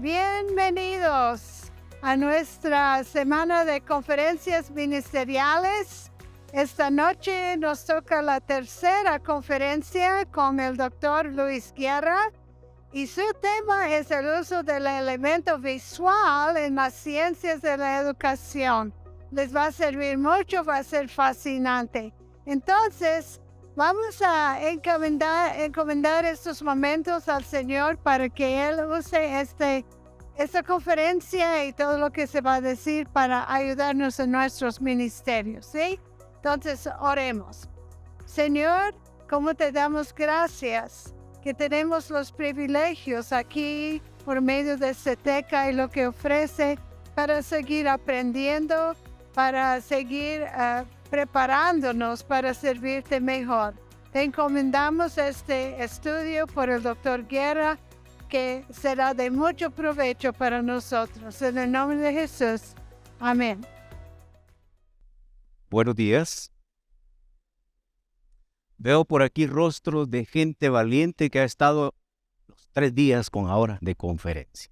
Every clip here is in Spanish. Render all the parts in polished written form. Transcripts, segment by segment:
Bienvenidos a nuestra semana de conferencias ministeriales. Esta noche nos toca la tercera conferencia con el doctor Luis Guerra y su tema es el uso del elemento visual en las ciencias de la educación. Les va a servir mucho, va a ser fascinante. Entonces, vamos a encomendar estos momentos al Señor para que Él use esta conferencia y todo lo que se va a decir para ayudarnos en nuestros ministerios, ¿sí? Entonces, oremos. Señor, ¿cómo te damos gracias que tenemos los privilegios aquí por medio de CETECA y lo que ofrece para seguir aprendiendo, para seguir preparándonos para servirte mejor? Te encomendamos este estudio por el doctor Guerra, que será de mucho provecho para nosotros. En el nombre de Jesús. Amén. Buenos días. Veo por aquí rostros de gente valiente que ha estado los 3 días con ahora de conferencia.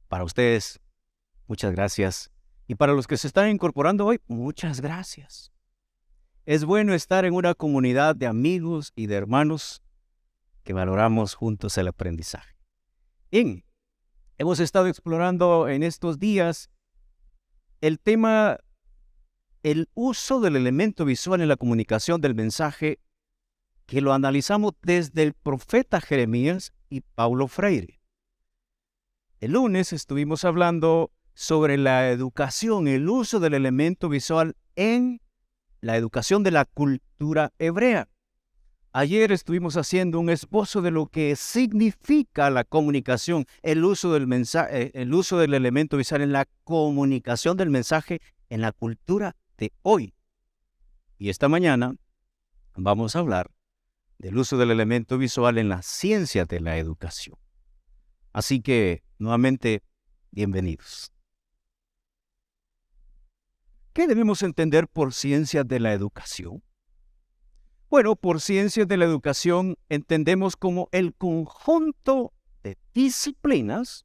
Para ustedes, muchas gracias. Y para los que se están incorporando hoy, muchas gracias. Es bueno estar en una comunidad de amigos y de hermanos que valoramos juntos el aprendizaje. Bien, hemos estado explorando en estos días el tema, el uso del elemento visual en la comunicación del mensaje, que lo analizamos desde el profeta Jeremías y Paulo Freire. El lunes estuvimos hablando sobre la educación, el uso del elemento visual en la educación de la cultura hebrea. Ayer estuvimos haciendo un esbozo de lo que significa la comunicación, el uso del elemento visual en la comunicación del mensaje en la cultura de hoy. Y esta mañana vamos a hablar del uso del elemento visual en las ciencias de la educación. Así que, nuevamente, bienvenidos. ¿Qué debemos entender por ciencias de la educación? Bueno, por ciencias de la educación entendemos como el conjunto de disciplinas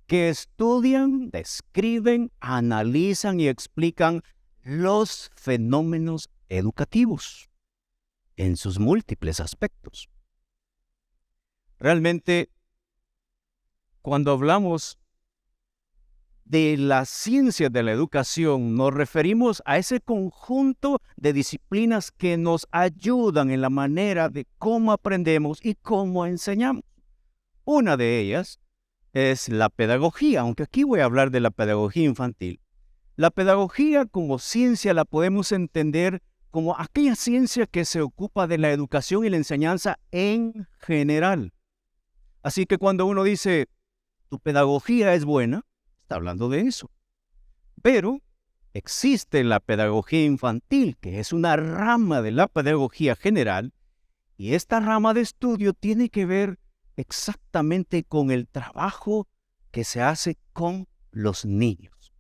que estudian, describen, analizan y explican los fenómenos educativos en sus múltiples aspectos. Realmente, cuando hablamos de las ciencias de la educación, nos referimos a ese conjunto de disciplinas que nos ayudan en la manera de cómo aprendemos y cómo enseñamos. Una de ellas es la pedagogía, aunque aquí voy a hablar de la pedagogía infantil. La pedagogía como ciencia la podemos entender como aquella ciencia que se ocupa de la educación y la enseñanza en general. Así que cuando uno dice, tu pedagogía es buena, está hablando de eso. Pero existe la pedagogía infantil, que es una rama de la pedagogía general, y esta rama de estudio tiene que ver exactamente con el trabajo que se hace con los niños.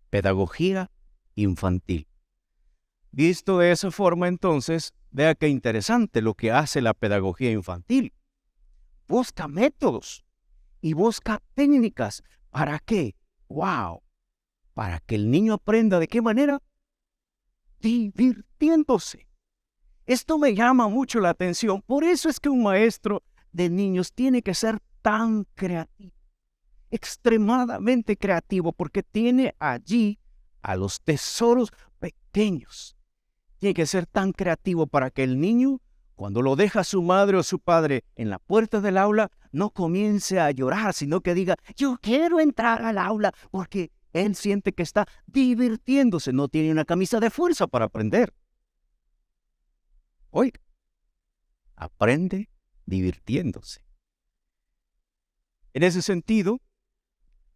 Pedagogía infantil. Visto de esa forma, entonces, vea qué interesante lo que hace la pedagogía infantil. Busca métodos y busca técnicas. ¿Para qué? ¡Wow! Para que el niño aprenda, ¿de qué manera? Divirtiéndose. Esto me llama mucho la atención. Por eso es que un maestro de niños tiene que ser tan creativo, extremadamente creativo, porque tiene allí a los tesoros pequeños. Tiene que ser tan creativo para que el niño, cuando lo deja su madre o su padre en la puerta del aula, no comience a llorar, sino que diga, yo quiero entrar al aula, porque él siente que está divirtiéndose, no tiene una camisa de fuerza para aprender. Oiga, aprende divirtiéndose. En ese sentido,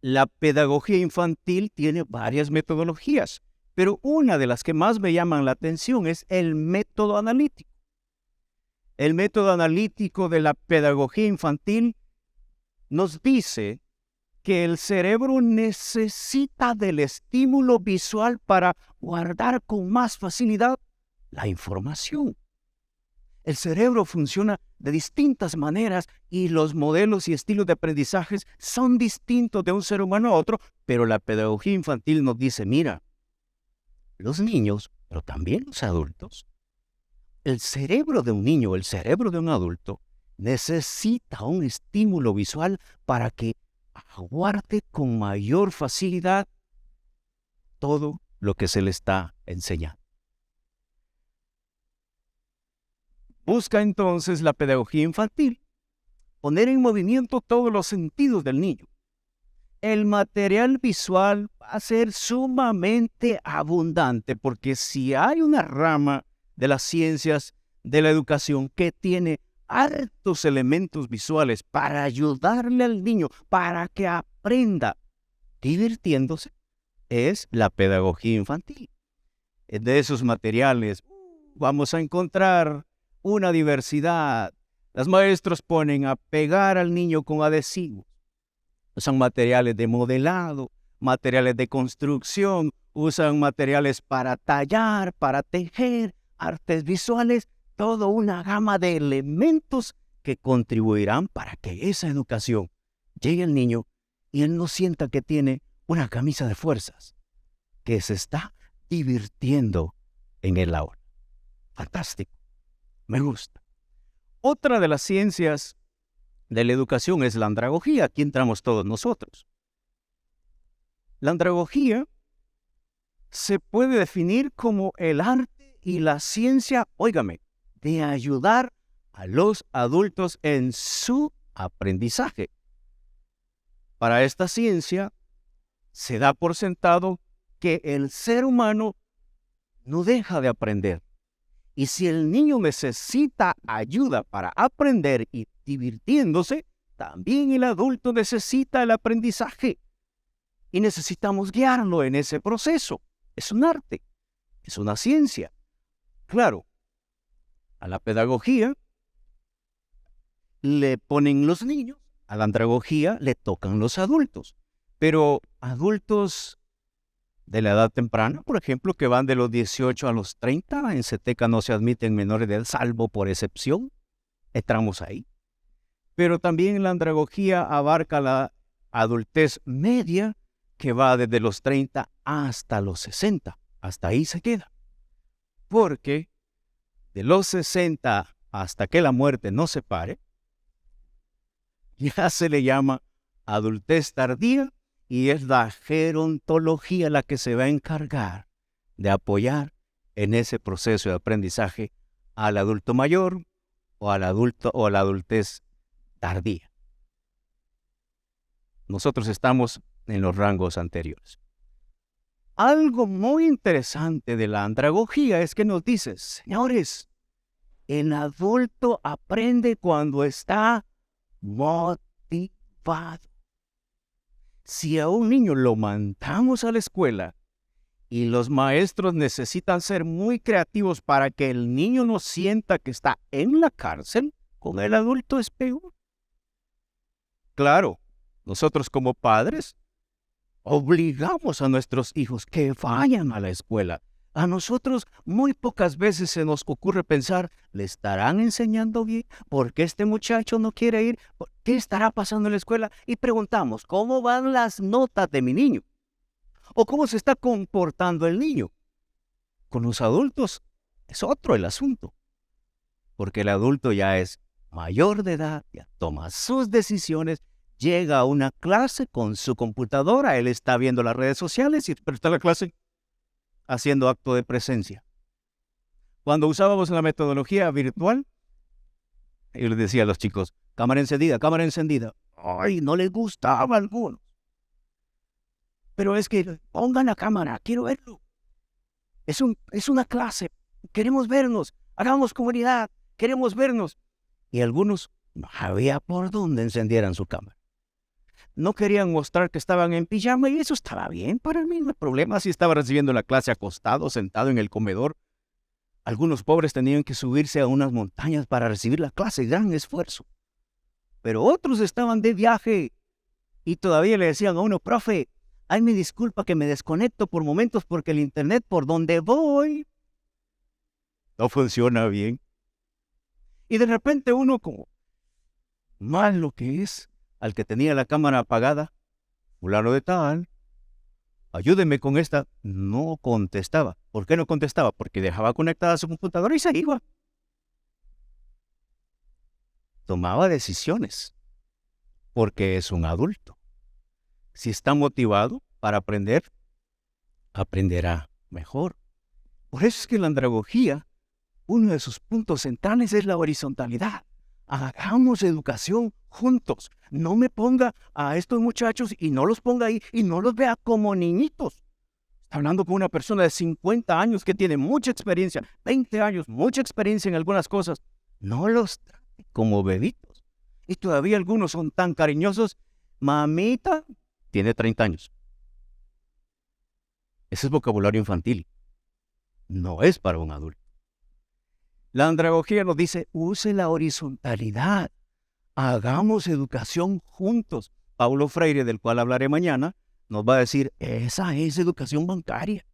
la pedagogía infantil tiene varias metodologías, pero una de las que más me llaman la atención es el método analítico. El método analítico de la pedagogía infantil nos dice que el cerebro necesita del estímulo visual para guardar con más facilidad la información. El cerebro funciona de distintas maneras y los modelos y estilos de aprendizaje son distintos de un ser humano a otro, pero la pedagogía infantil nos dice, mira, los niños, pero también los adultos, el cerebro de un niño, el cerebro de un adulto, necesita un estímulo visual para que aguarde con mayor facilidad todo lo que se le está enseñando. Busca entonces la pedagogía infantil poner en movimiento todos los sentidos del niño. El material visual va a ser sumamente abundante porque si hay una rama de las ciencias de la educación que tiene hartos elementos visuales para ayudarle al niño, para que aprenda divirtiéndose, es la pedagogía infantil. De esos materiales vamos a encontrar una diversidad. Los maestros ponen a pegar al niño con adhesivos. Usan materiales de modelado, materiales de construcción, usan materiales para tallar, para tejer, artes visuales, toda una gama de elementos que contribuirán para que esa educación llegue al niño y él no sienta que tiene una camisa de fuerzas, que se está divirtiendo en el aula. Fantástico, me gusta. Otra de las ciencias de la educación es la andragogía. Aquí entramos todos nosotros. La andragogía se puede definir como el arte y la ciencia, óigame, de ayudar a los adultos en su aprendizaje. Para esta ciencia se da por sentado que el ser humano no deja de aprender. Y si el niño necesita ayuda para aprender y divirtiéndose, también el adulto necesita el aprendizaje. Y necesitamos guiarlo en ese proceso. Es un arte, es una ciencia. Claro, a la pedagogía le ponen los niños, a la andragogía le tocan los adultos. Pero adultos de la edad temprana, por ejemplo, que van de los 18 a los 30, en CETECA no se admiten menores de edad, salvo por excepción. Entramos ahí. Pero también la andragogía abarca la adultez media, que va desde los 30 hasta los 60. Hasta ahí se queda. Porque de los 60 hasta que la muerte nos separe, ya se le llama adultez tardía y es la gerontología la que se va a encargar de apoyar en ese proceso de aprendizaje al adulto mayor o al adulto o a la adultez tardía. Nosotros estamos en los rangos anteriores. Algo muy interesante de la andragogía es que nos dice, señores, el adulto aprende cuando está motivado. Si a un niño lo mandamos a la escuela y los maestros necesitan ser muy creativos para que el niño no sienta que está en la cárcel, con el adulto es peor. Claro, nosotros como padres obligamos a nuestros hijos que vayan a la escuela. A nosotros muy pocas veces se nos ocurre pensar, ¿le estarán enseñando bien? ¿Por qué este muchacho no quiere ir? ¿Qué estará pasando en la escuela? Y preguntamos, ¿cómo van las notas de mi niño? ¿O cómo se está comportando el niño? Con los adultos es otro el asunto. Porque el adulto ya es mayor de edad, ya toma sus decisiones, llega a una clase con su computadora, él está viendo las redes sociales, pero está la clase haciendo acto de presencia. Cuando usábamos la metodología virtual, yo les decía a los chicos, cámara encendida, cámara encendida. Ay, no les gustaba a algunos. Pero es que pongan la cámara, quiero verlo. Es una clase, queremos vernos, hagamos comunidad, queremos vernos. Y algunos no había por dónde encendieran su cámara. No querían mostrar que estaban en pijama y eso estaba bien para mí, no hay problema si estaba recibiendo la clase acostado, sentado en el comedor. Algunos pobres tenían que subirse a unas montañas para recibir la clase, gran esfuerzo. Pero otros estaban de viaje y todavía le decían a uno, profe, ay, me disculpa que me desconecto por momentos porque el internet por donde voy no funciona bien. Y de repente uno como mal lo que es, al que tenía la cámara apagada, fulano de tal, ayúdeme con esta, no contestaba. ¿Por qué no contestaba? Porque dejaba conectada su computadora y se iba. Tomaba decisiones, porque es un adulto. Si está motivado para aprender, aprenderá mejor. Por eso es que la andragogía, uno de sus puntos centrales es la horizontalidad. Hagamos educación juntos. No me ponga a estos muchachos y no los ponga ahí y no los vea como niñitos. Está hablando con una persona de 50 años que tiene mucha experiencia, 20 años, mucha experiencia en algunas cosas. No los trate como bebitos. Y todavía algunos son tan cariñosos. Mamita tiene 30 años. Ese es vocabulario infantil. No es para un adulto. La andragogía nos dice, use la horizontalidad. Hagamos educación juntos. Paulo Freire, del cual hablaré mañana, nos va a decir, esa es educación bancaria.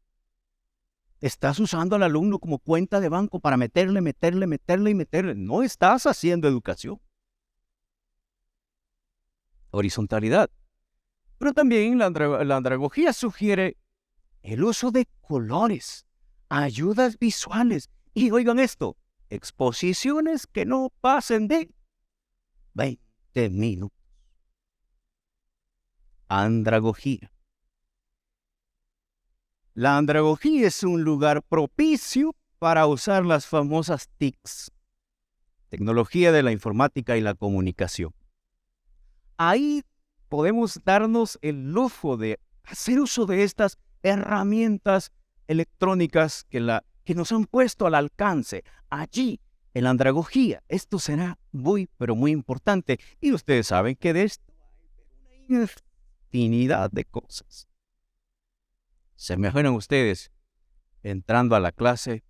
Estás usando al alumno como cuenta de banco para meterle. No estás haciendo educación. Horizontalidad. Pero también la andragogía sugiere el uso de colores, ayudas visuales. Y oigan esto, exposiciones que no pasen de 20 minutos. Andragogía. La andragogía es un lugar propicio para usar las famosas TICs, tecnología de la informática y la comunicación. Ahí podemos darnos el lujo de hacer uso de estas herramientas electrónicas que nos han puesto al alcance. Allí, en la andragogía, esto será muy, pero muy importante. Y ustedes saben que de esto hay una infinidad de cosas. ¿Se imaginan ustedes entrando a la clase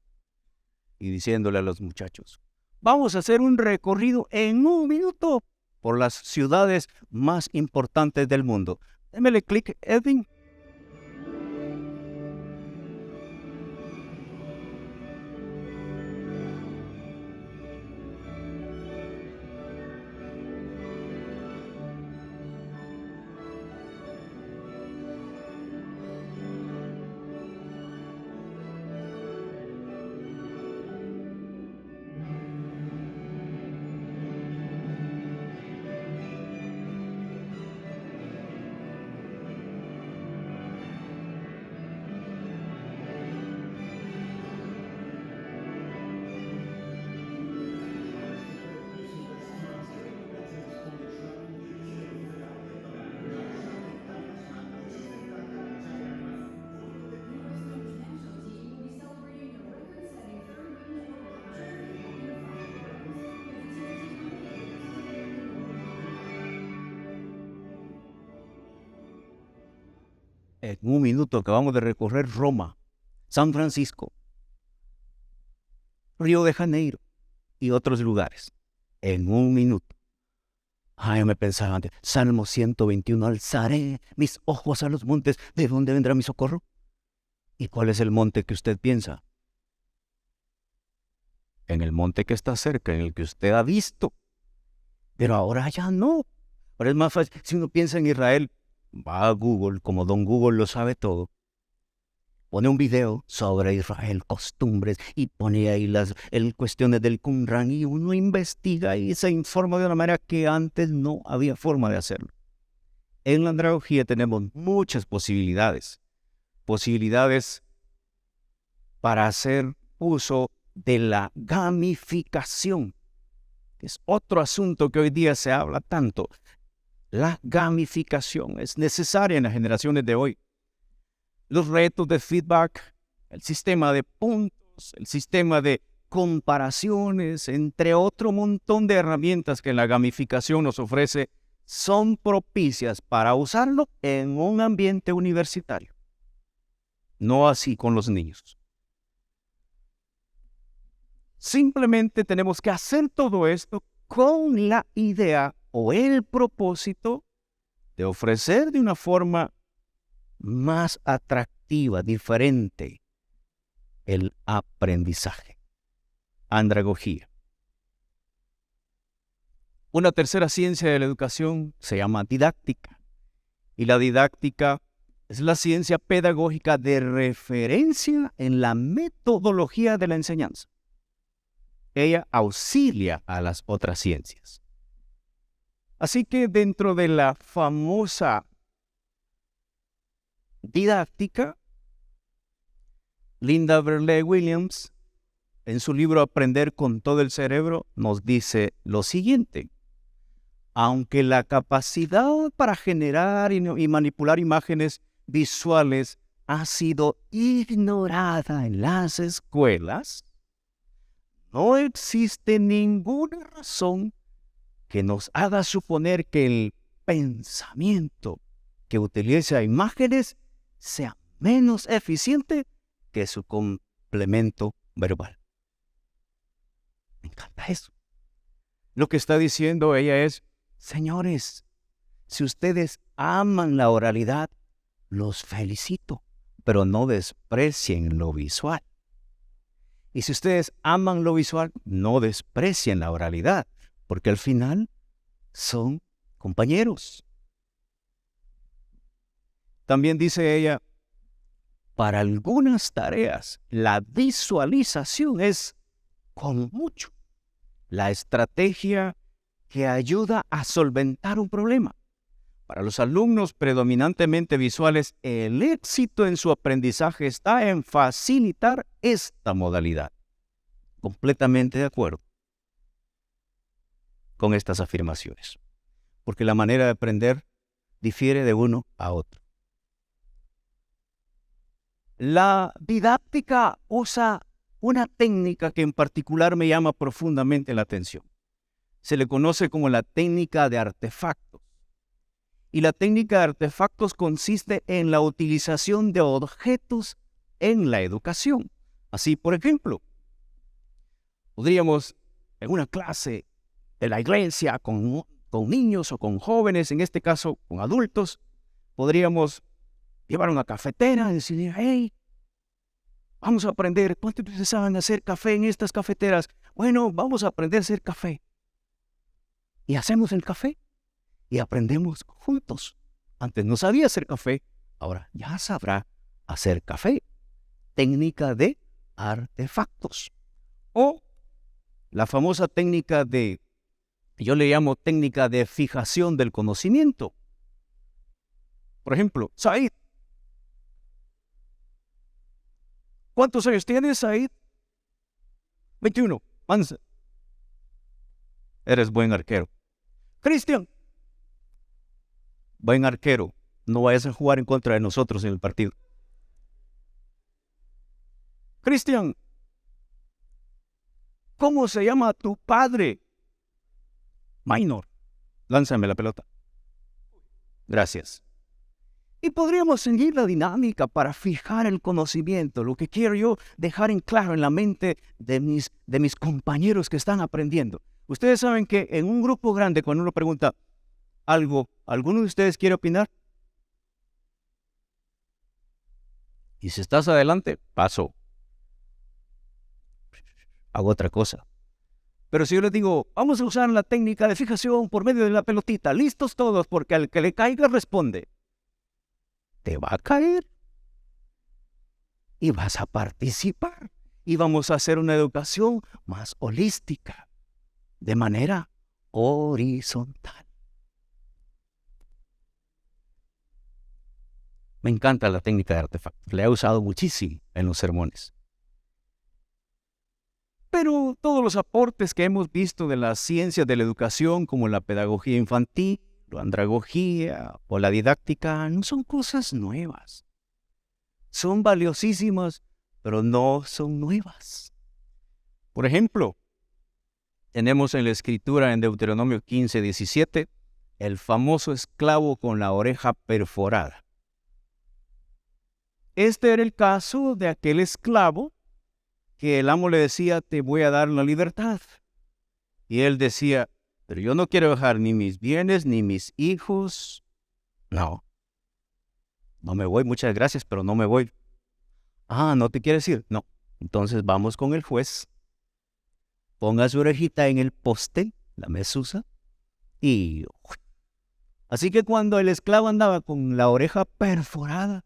y diciéndole a los muchachos, vamos a hacer un recorrido en 1 minuto por las ciudades más importantes del mundo? Démele clic, Edwin. En 1 minuto acabamos de recorrer Roma, San Francisco, Río de Janeiro y otros lugares. En 1 minuto. Ay, me pensaba antes, Salmo 121, alzaré mis ojos a los montes, ¿de dónde vendrá mi socorro? ¿Y cuál es el monte que usted piensa? En el monte que está cerca, en el que usted ha visto. Pero ahora ya no. Ahora es más fácil. Si uno piensa en Israel, va a Google, como don Google lo sabe todo, pone un video sobre Israel, costumbres, y pone ahí las cuestiones del Qumran, y uno investiga y se informa de una manera que antes no había forma de hacerlo. En la andragogía tenemos muchas posibilidades para hacer uso de la gamificación, que es otro asunto que hoy día se habla tanto. La gamificación es necesaria en las generaciones de hoy. Los retos de feedback, el sistema de puntos, el sistema de comparaciones, entre otro montón de herramientas que la gamificación nos ofrece, son propicias para usarlo en un ambiente universitario. No así con los niños. Simplemente tenemos que hacer todo esto con la idea o el propósito de ofrecer de una forma más atractiva, diferente, el aprendizaje. Andragogía. Una tercera ciencia de la educación se llama didáctica. Y la didáctica es la ciencia pedagógica de referencia en la metodología de la enseñanza. Ella auxilia a las otras ciencias. Así que dentro de la famosa didáctica, Linda Burley Williams, en su libro Aprender con todo el cerebro, nos dice lo siguiente. Aunque la capacidad para generar y manipular imágenes visuales ha sido ignorada en las escuelas, no existe ninguna razón que nos haga suponer que el pensamiento que utiliza imágenes sea menos eficiente que su complemento verbal. Me encanta eso. Lo que está diciendo ella es, señores, si ustedes aman la oralidad, los felicito, pero no desprecien lo visual. Y si ustedes aman lo visual, no desprecien la oralidad, porque al final son compañeros. También dice ella, para algunas tareas, la visualización es, con mucho, la estrategia que ayuda a solventar un problema. Para los alumnos predominantemente visuales, el éxito en su aprendizaje está en facilitar esta modalidad. Completamente de acuerdo con estas afirmaciones, porque la manera de aprender difiere de uno a otro. La didáctica usa una técnica que en particular me llama profundamente la atención. Se le conoce como la técnica de artefactos. Y la técnica de artefactos consiste en la utilización de objetos en la educación. Así, por ejemplo, podríamos en una clase de la iglesia con niños o con jóvenes, en este caso con adultos, podríamos llevar una cafetera y decir, hey, vamos a aprender. ¿Cuántos de ustedes saben hacer café en estas cafeteras? Bueno, vamos a aprender a hacer café. Y hacemos el café y aprendemos juntos. Antes no sabía hacer café, ahora ya sabrá hacer café. Técnica de artefactos. O la famosa técnica yo le llamo técnica de fijación del conocimiento. Por ejemplo, Said. ¿Cuántos años tienes, Said? 21. Mansa. Eres buen arquero. Cristian. Buen arquero. No vayas a jugar en contra de nosotros en el partido. Cristian. ¿Cómo se llama tu padre? Minor. Lánzame la pelota. Gracias. Y podríamos seguir la dinámica para fijar el conocimiento. Lo que quiero yo dejar en claro en la mente de mis compañeros que están aprendiendo. Ustedes saben que en un grupo grande, cuando uno pregunta algo, ¿alguno de ustedes quiere opinar? Y si estás adelante, paso. Hago otra cosa. Pero si yo les digo, vamos a usar la técnica de fijación por medio de la pelotita, listos todos, porque al que le caiga responde. Te va a caer. Y vas a participar. Y vamos a hacer una educación más holística, de manera horizontal. Me encanta la técnica de artefactos. La he usado muchísimo en los sermones. Pero todos los aportes que hemos visto de las ciencias de la educación, como la pedagogía infantil, la andragogía o la didáctica, no son cosas nuevas. Son valiosísimas, pero no son nuevas. Por ejemplo, tenemos en la Escritura en Deuteronomio 15:17, el famoso esclavo con la oreja perforada. Este era el caso de aquel esclavo que el amo le decía, te voy a dar la libertad. Y él decía, pero yo no quiero dejar ni mis bienes, ni mis hijos. No me voy, muchas gracias, pero no me voy. Ah, ¿no te quieres ir? No. Entonces vamos con el juez. Ponga su orejita en el poste, la mesusa, Y así que cuando el esclavo andaba con la oreja perforada,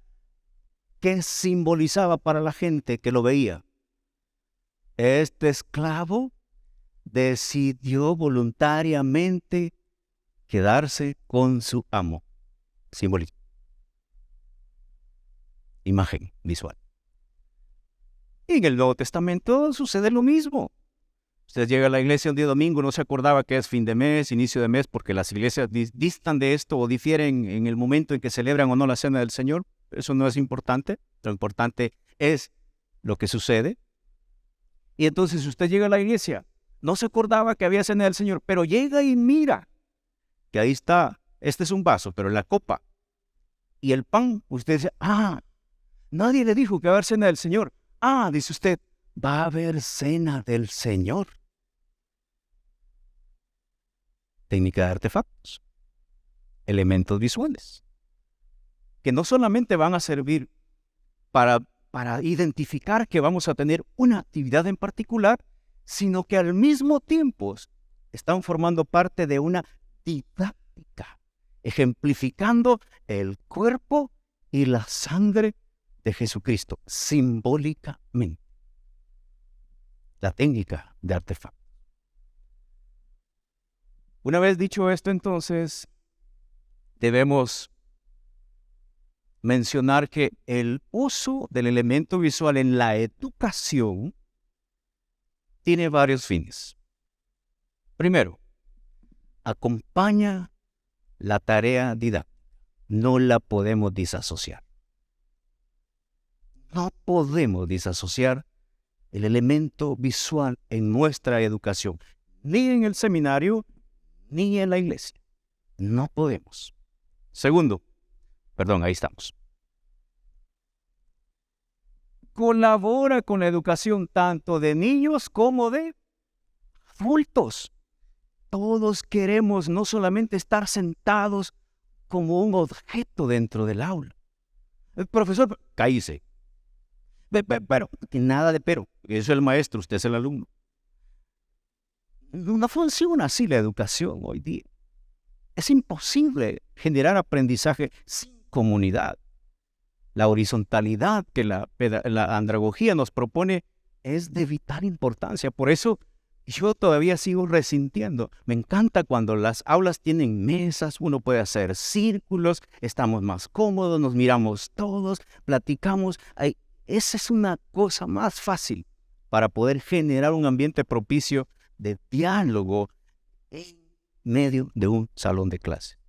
¿qué simbolizaba para la gente que lo veía? Este esclavo decidió voluntariamente quedarse con su amo. Simbolismo. Imagen visual. Y en el Nuevo Testamento sucede lo mismo. Usted llega a la iglesia un día domingo, no se acordaba que es fin de mes, inicio de mes, porque las iglesias distan de esto o difieren en el momento en que celebran o no la cena del Señor. Eso no es importante. Lo importante es lo que sucede. Y entonces usted llega a la iglesia, no se acordaba que había cena del Señor, pero llega y mira que ahí está, este es un vaso, pero la copa y el pan, usted dice, nadie le dijo que va a haber cena del Señor. Dice usted, va a haber cena del Señor. Técnica de artefactos, elementos visuales, que no solamente van a servir para identificar que vamos a tener una actividad en particular, sino que al mismo tiempo están formando parte de una didáctica, ejemplificando el cuerpo y la sangre de Jesucristo, simbólicamente. La técnica de artefacto. Una vez dicho esto, entonces, debemos mencionar que el uso del elemento visual en la educación tiene varios fines. Primero, acompaña la tarea didáctica. No la podemos disasociar. No podemos disasociar el elemento visual en nuestra educación, ni en el seminario, ni en la iglesia. No podemos. Segundo, ahí estamos. Colabora con la educación tanto de niños como de adultos. Todos queremos no solamente estar sentados como un objeto dentro del aula. El profesor, cállese. Pero, nada de pero. Yo soy el maestro, usted es el alumno. No funciona así la educación hoy día. Es imposible generar aprendizaje sin comunidad. La horizontalidad que la andragogía nos propone es de vital importancia. Por eso yo todavía sigo resintiendo. Me encanta cuando las aulas tienen mesas, uno puede hacer círculos, estamos más cómodos, nos miramos todos, platicamos. Esa es una cosa más fácil para poder generar un ambiente propicio de diálogo en medio de un salón de clase.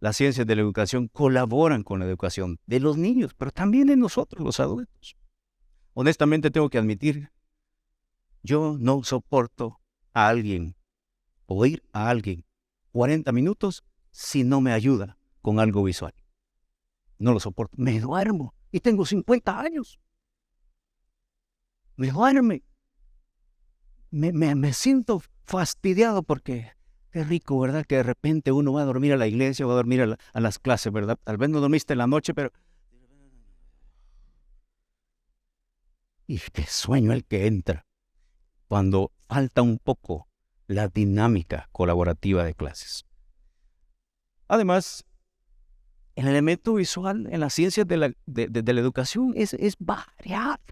Las ciencias de la educación colaboran con la educación de los niños, pero también de nosotros, los adultos. Honestamente tengo que admitir, yo no soporto a alguien, oír a alguien 40 minutos si no me ayuda con algo visual. No lo soporto. Me duermo y tengo 50 años. Me duerme. Me siento fastidiado porque qué rico, ¿verdad? Que de repente uno va a dormir a la iglesia, va a dormir a las clases, ¿verdad? Tal vez no dormiste en la noche, pero... Y qué sueño el que entra cuando falta un poco la dinámica colaborativa de clases. Además, el elemento visual en las ciencias de la educación es variado.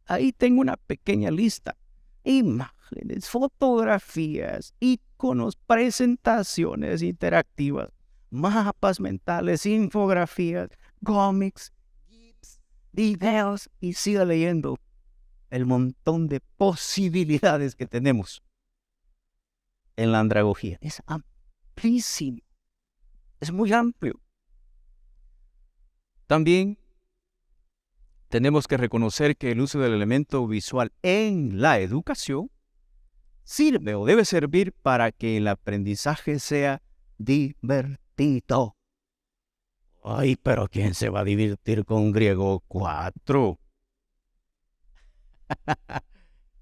Ahí tengo una pequeña lista. Imágenes, fotografías, iconos, presentaciones interactivas, mapas mentales, infografías, cómics, GIFs, videos, y siga leyendo el montón de posibilidades que tenemos en la andragogía. Es amplísimo, es muy amplio. También tenemos que reconocer que el uso del elemento visual en la educación sirve o debe servir para que el aprendizaje sea divertido. Ay, pero ¿quién se va a divertir con griego 4?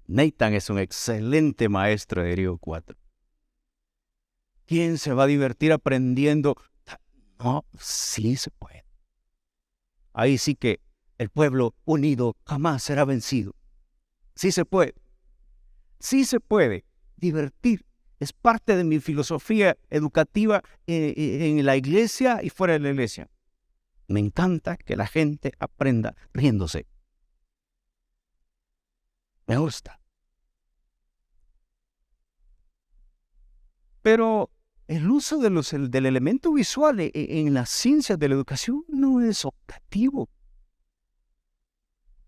Nathan es un excelente maestro de griego 4. ¿Quién se va a divertir aprendiendo? No, sí se puede. Ahí sí que el pueblo unido jamás será vencido. Sí se puede. Sí se puede divertir Es parte de mi filosofía educativa en la iglesia y fuera de la iglesia. Me encanta que la gente aprenda riéndose. Me gusta. Pero el uso del elemento visual en las ciencias de la educación no es optativo.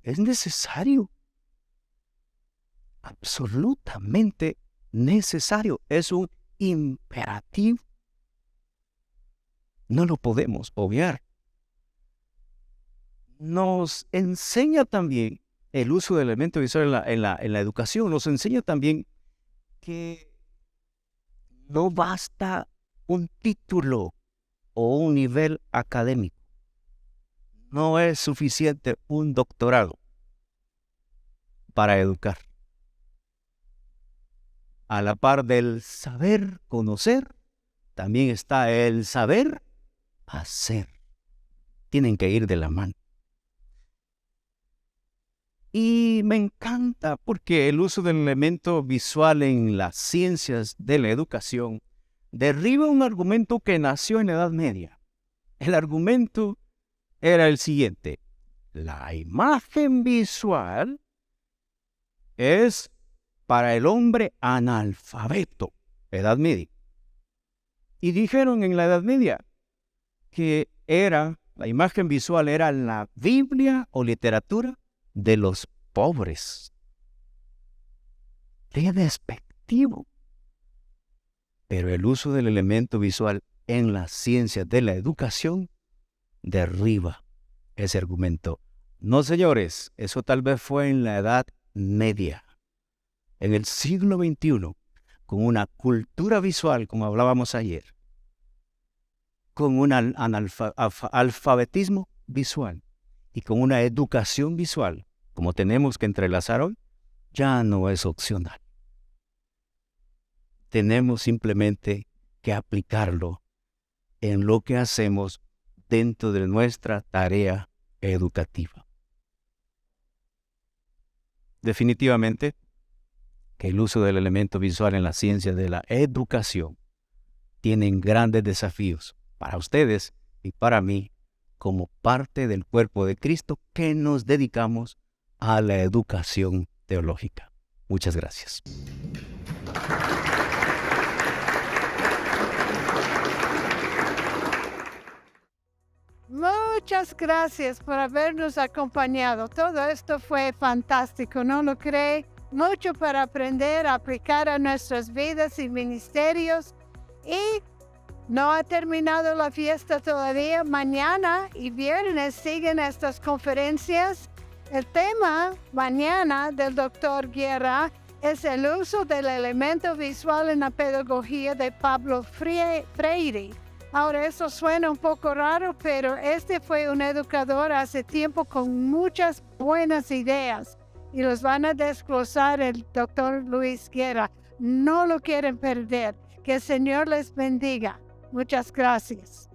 Es necesario. Absolutamente necesario. Es un imperativo. No lo podemos obviar. Nos enseña también el uso del elemento visual en la educación. Nos enseña también que no basta un título o un nivel académico. No es suficiente un doctorado para educar. A la par del saber conocer, también está el saber hacer. Tienen que ir de la mano. Y me encanta porque el uso del elemento visual en las ciencias de la educación derriba un argumento que nació en la Edad Media. El argumento era el siguiente: la imagen visual es para el hombre analfabeto, Edad Media. Y dijeron en la Edad Media que la imagen visual era la Biblia o literatura de los pobres. Qué despectivo. Pero el uso del elemento visual en las ciencias de la educación derriba ese argumento. No, señores, eso tal vez fue en la Edad Media. En el siglo XXI, con una cultura visual, como hablábamos ayer, con un alfabetismo visual y con una educación visual, como tenemos que entrelazar hoy, ya no es opcional. Tenemos simplemente que aplicarlo en lo que hacemos dentro de nuestra tarea educativa. Definitivamente que el uso del elemento visual en la ciencia de la educación tienen grandes desafíos para ustedes y para mí como parte del cuerpo de Cristo que nos dedicamos a la educación teológica. Muchas gracias. Muchas gracias por habernos acompañado. Todo esto fue fantástico, ¿no lo cree? Mucho para aprender, aplicar a nuestras vidas y ministerios. Y no ha terminado la fiesta todavía. Mañana y viernes siguen estas conferencias. El tema mañana del Dr. Guerra es el uso del elemento visual en la pedagogía de Pablo Freire. Ahora, eso suena un poco raro, pero este fue un educador hace tiempo con muchas buenas ideas y los van a desglosar el Dr. Luis Guerra. No lo quieren perder. Que el Señor les bendiga. Muchas gracias.